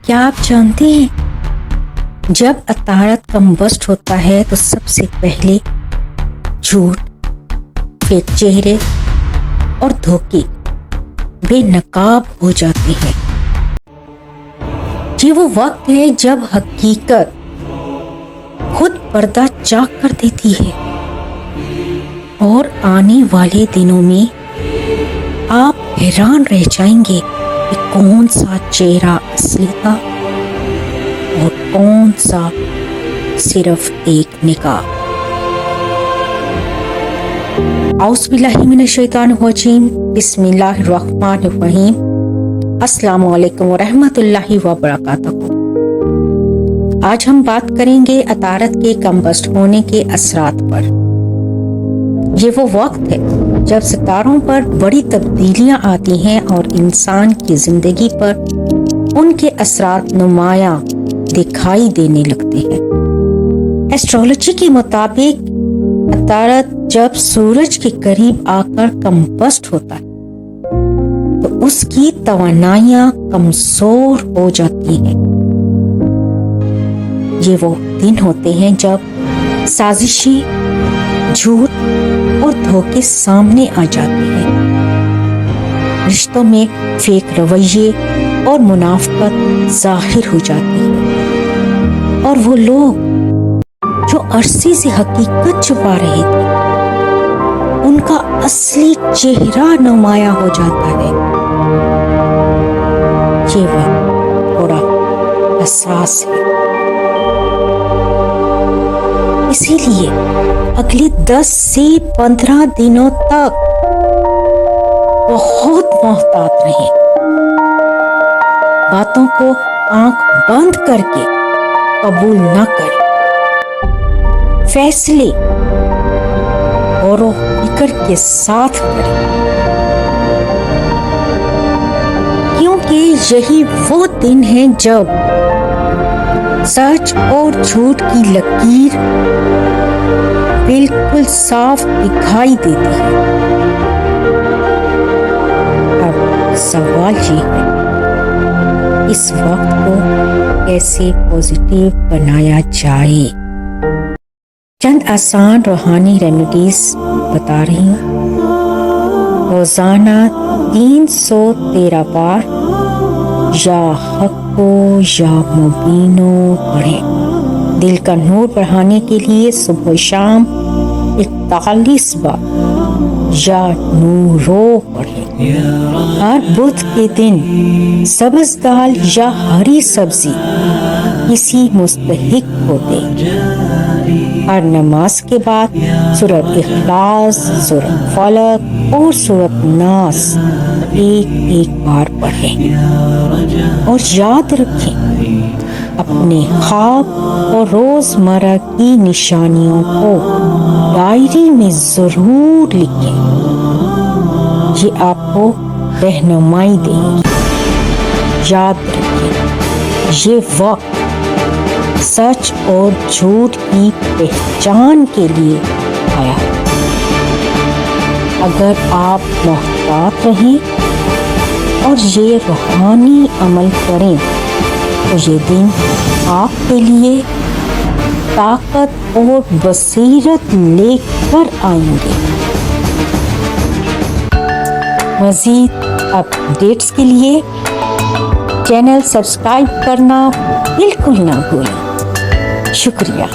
کیا آپ جانتے ہیں جب عطارد کمبسٹ ہوتا ہے تو سب سے پہلے جھوٹ، فیک چہرے اور دھوکے بے نقاب ہو جاتے ہیں۔ یہ وہ وقت ہے جب حقیقت خود پردہ چاک کر دیتی ہے، اور آنے والے دنوں میں آپ حیران رہ جائیں گے کہ کون سا چہرہ اصلی تھا اور کون سا صرف ایک نقاب۔ اعوذ باللہ من الشیطان الرجیم، بسم اللہ الرحمن الرحیم۔ السلام علیکم ورحمۃ اللہ وبرکاتہ۔ آج ہم بات کریں گے عطارد کے کمبسٹ ہونے کے اثرات پر۔ یہ وہ وقت ہے جب ستاروں پر بڑی تبدیلیاں آتی ہیں اور انسان کی زندگی پر ان کے اثرات نمایاں دکھائی دینے لگتے ہیں۔ ایسٹرولوجی کے مطابق عطارد جب سورج کے قریب آ کر کمبسٹ ہوتا ہے تو اس کی توانائیاں کمزور ہو جاتی ہیں۔ یہ وہ دن ہوتے ہیں جب سازشیں، جھوٹ اور دھوکے سامنے آ جاتے ہیں۔ رشتوں میں فیک رویے اور منافقت ظاہر ہو جاتی ہے، اور وہ لوگ جو عرصے سے حقیقت چھپا رہے تھے ان کا اصلی چہرہ نمایاں ہو جاتا ہے۔ یہ وقت تھوڑا حساس ہے، اسی لیے اگلے 10 سے 15 دنوں تک بہت محتاط رہیں۔ باتوں کو آنکھ بند کر کے قبول نہ کریں۔ فیصلے غور و فکر کے ساتھ کریں، کیونکہ یہی وہ دن ہے جب سچ اور جھوٹ کی لکیر بالکل صاف دکھائی دیتی ہے۔ اب سوال یہ ہے، اس وقت کو کیسے پازیٹیو بنایا جائے؟ چند آسان روحانی ریمیڈیز بتا رہی ہوں۔ روزانہ 313 بار یا حقو یا مبینو پڑھیں۔ دل کا نور بڑھانے کے لیے صبح و شام 41 بار یا نورو پڑھیں۔ ہر بدھ کے دن سبز دال یا ہری سبزی کسی مستحق کو دیں۔ ہر نماز کے بعد سورۃ اخلاص، سورۃ فلق اور سورۃ ناس ایک بار پڑھیں، اور یاد رکھیں اپنے خواب اور روزمرہ کی نشانیوں کو ڈائری میں ضرور لکھیں۔ یہ آپ کو رہنمائی دے گی۔ یاد رکھیں یہ وقت سچ اور جھوٹ کی پہچان کے لیے آیا ہے۔ اگر آپ محتاط رہیں اور یہ روحانی عمل کریں تو یہ دن آپ کے لیے طاقت اور بصیرت لے کر آئیں گے۔ مزید اپڈیٹس کے لیے چینل سبسکرائب کرنا بالکل نہ بھولیں۔ شکریہ۔